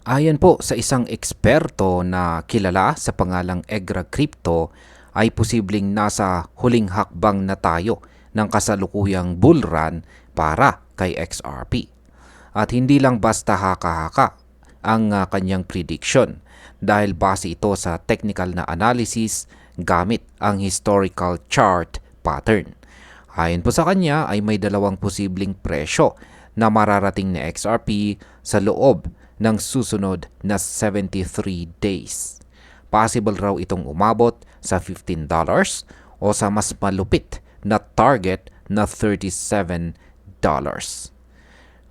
Ayon po sa isang eksperto na kilala sa pangalang Egra Crypto ay posibleng nasa huling hakbang na tayo ng kasalukuyang bull run para kay XRP. At hindi lang basta haka-haka ang kanyang prediction dahil base ito sa technical na analysis gamit ang historical chart pattern. Ayon po sa kanya ay may dalawang posibleng presyo na mararating ni XRP sa loob ng susunod na 73 days. Possible raw itong umabot sa $15 o sa mas malupit na target na $37.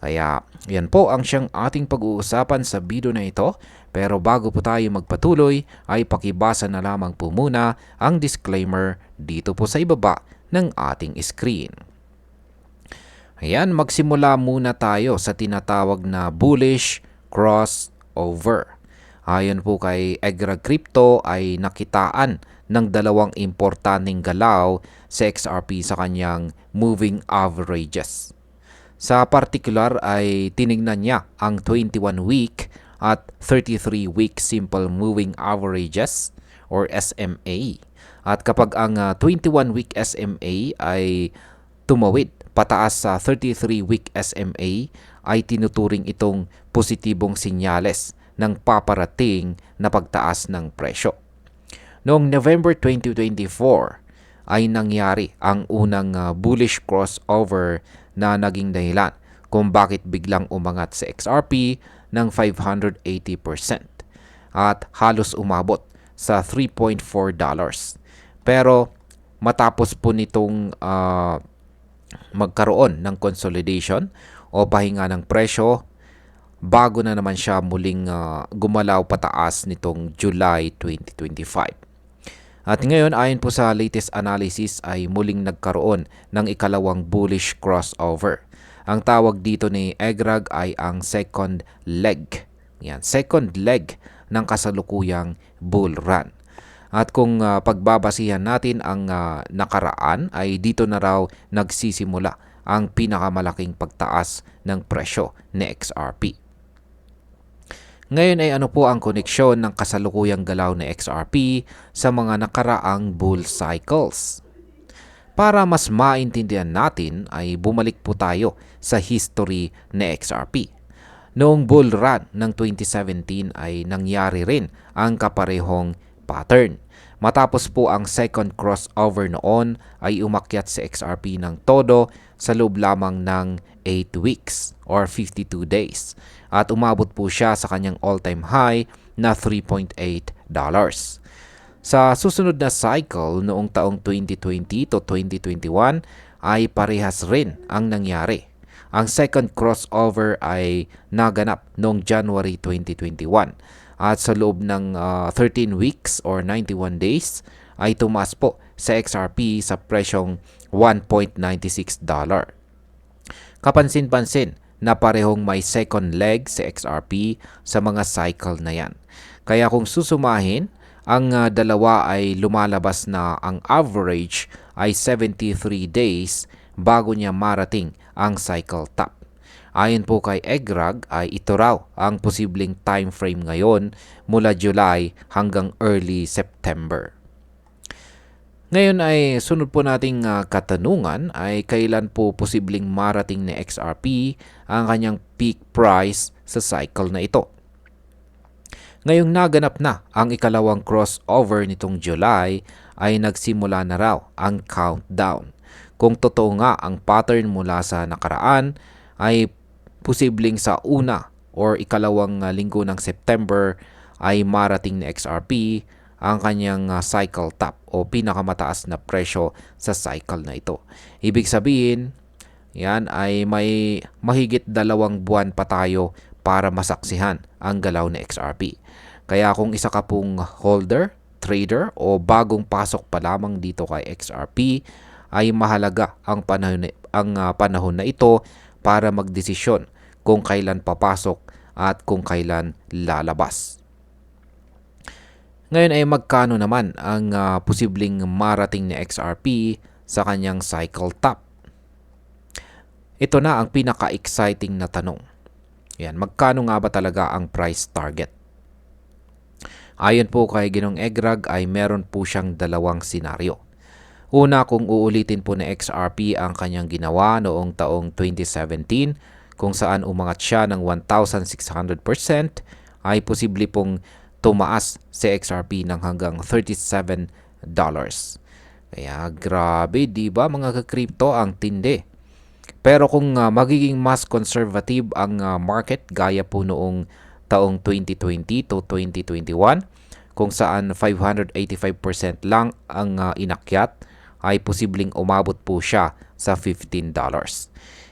Kaya yan po ang siyang ating pag-uusapan sa video na ito. Pero bago po tayo magpatuloy ay pakibasa na lamang po muna ang disclaimer dito po sa ibaba ng ating screen. Ayan, magsimula muna tayo sa tinatawag na bullish crossover. Ayon po kay Egra Crypto ay nakitaan ng dalawang importanteng galaw sa XRP sa kanyang moving averages. Sa partikular ay tinignan niya ang 21-week at 33-week simple moving averages or SMA. At kapag ang 21-week SMA ay tumawid pataas sa 33-week SMA ay tinuturing itong positibong sinyales ng paparating na pagtaas ng presyo. Noong November 2024 ay nangyari ang unang bullish crossover na naging dahilan kung bakit biglang umangat sa XRP ng 580% at halos umabot sa $3.4. Pero matapos po nitong magkaroon ng consolidation o pahinga ng presyo, bago na naman siya muling gumalaw pataas nitong July 2025. At ngayon, ayon po sa latest analysis ay muling nagkaroon ng ikalawang bullish crossover. Ang tawag dito ni Egrag ay ang second leg. Yan, second leg ng kasalukuyang bull run. At kung pagbabasihan natin ang nakaraan ay dito na raw nagsisimula ang pinakamalaking pagtaas ng presyo ni XRP. Ngayon ay ano po ang koneksyon ng kasalukuyang galaw ni XRP sa mga nakaraang bull cycles? Para mas maintindihan natin ay bumalik po tayo sa history ni XRP. Noong bull run ng 2017 ay nangyari rin ang kaparehong pattern. Matapos po ang second crossover noon ay umakyat si XRP ng todo sa loob lamang ng 8 weeks or 52 days at umabot po siya sa kanyang all-time high na $3.8. Sa susunod na cycle noong taong 2020 to 2021 ay parehas rin ang nangyari. Ang second crossover ay naganap noong January 2021 at sa loob ng 13 weeks or 91 days ay tumaas po sa XRP sa presyong $1.96. Kapansin-pansin na parehong may second leg sa XRP sa mga cycle na yan. Kaya kung susumahin, ang dalawa ay lumalabas na ang average ay 73 days bago niya marating ang cycle top. Ayon po kay Egrag ay ito raw ang posibleng time frame ngayon mula July hanggang early September. Ngayon ay sunod po nating katanungan ay kailan po posibleng marating ni XRP ang kanyang peak price sa cycle na ito. Ngayong naganap na ang ikalawang crossover nitong July ay nagsimula na raw ang countdown. Kung totoo nga ang pattern mula sa nakaraan ay posibleng sa una or ikalawang linggo ng September ay marating ni XRP ang kanyang cycle top o pinakamataas na presyo sa cycle na ito. Ibig sabihin, yan ay may mahigit 2 buwan pa tayo para masaksihan ang galaw ni XRP. Kaya kung isa ka pong holder, trader o bagong pasok pa lamang dito kay XRP, ay mahalaga ang panahon na ito para magdesisyon kung kailan papasok at kung kailan lalabas. Ngayon ay magkano naman ang posibleng marating ni XRP sa kanyang cycle top? Ito na ang pinaka-exciting na tanong. Yan, magkano nga ba talaga ang price target? Ayon po kay Ginong Egrag ay meron po siyang dalawang senaryo. Una, kung uulitin po ni XRP ang kanyang ginawa noong taong 2017 kung saan umangat siya ng 1,600%, ay posible pong tumaas si XRP ng hanggang $37. Kaya grabe, di ba mga ka-crypto, ang tindi. Pero kung magiging mas conservative ang market gaya po noong taong 2020 to 2021 kung saan 585% lang ang inakyat, ay posibleng umabot po siya sa $15.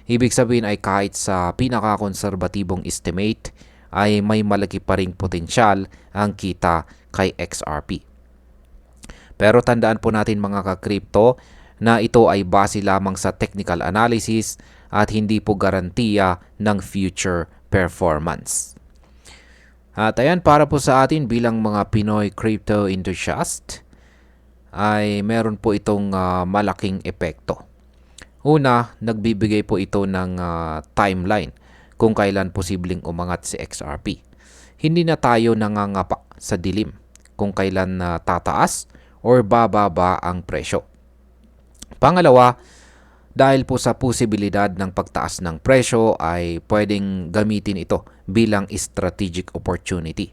Ibig sabihin ay kahit sa pinakakonserbatibong estimate ay may malaki pa ring potensyal ang kita kay XRP. Pero tandaan po natin mga ka-crypto na ito ay base lamang sa technical analysis at hindi po garantiya ng future performance. At ayan, para po sa atin bilang mga Pinoy crypto enthusiast, ay meron po itong malaking epekto. Una, nagbibigay po ito ng timeline kung kailan posibleng umangat si XRP. Hindi na tayo nangangapa sa dilim kung kailan tataas or bababa ang presyo. Pangalawa, dahil po sa posibilidad ng pagtaas ng presyo ay pwedeng gamitin ito bilang strategic opportunity.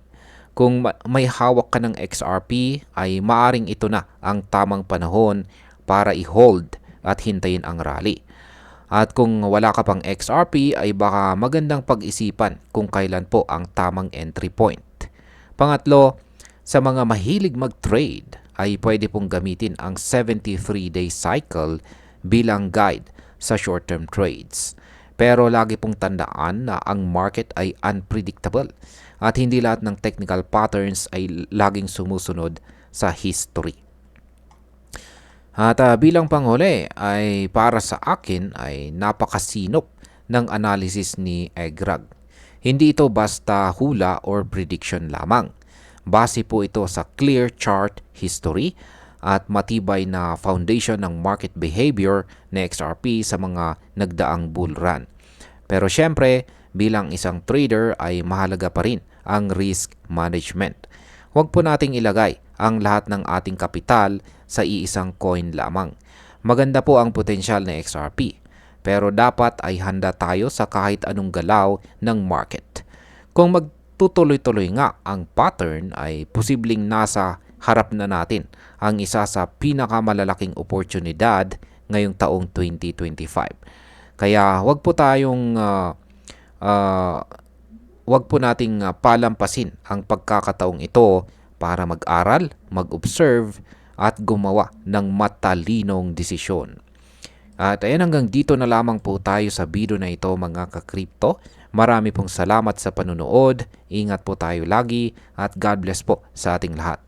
Kung may hawak ka ng XRP ay maaring ito na ang tamang panahon para i-hold at hintayin ang rally. At kung wala ka pang XRP ay baka magandang pag-isipan kung kailan po ang tamang entry point. Pangatlo, sa mga mahilig mag-trade ay pwede pong gamitin ang 73-day cycle bilang guide sa short-term trades. Pero lagi pong tandaan na ang market ay unpredictable at hindi lahat ng technical patterns ay laging sumusunod sa history. At bilang panghuli ay para sa akin ay napakasinop ng analysis ni Egrag. Hindi ito basta hula or prediction lamang. Base po ito sa clear chart history at matibay na foundation ng market behavior na XRP sa mga nagdaang bull run. Pero syempre, bilang isang trader ay mahalaga pa rin ang risk management. Huwag po nating ilagay ang lahat ng ating kapital sa iisang coin lamang. Maganda po ang potensyal ng XRP, pero dapat ay handa tayo sa kahit anong galaw ng market. Kung magtutuloy-tuloy nga ang pattern ay posibleng nasa harap na natin ang isa sa pinakamalalaking oportunidad ngayong taong 2025. Kaya huwag po nating palampasin ang pagkakataong ito para mag-aral, mag-observe at gumawa ng matalinong desisyon. At ayan, hanggang dito na lamang po tayo sa video na ito mga ka-crypto. Marami pong salamat sa panunood. Ingat po tayo lagi at God bless po sa ating lahat.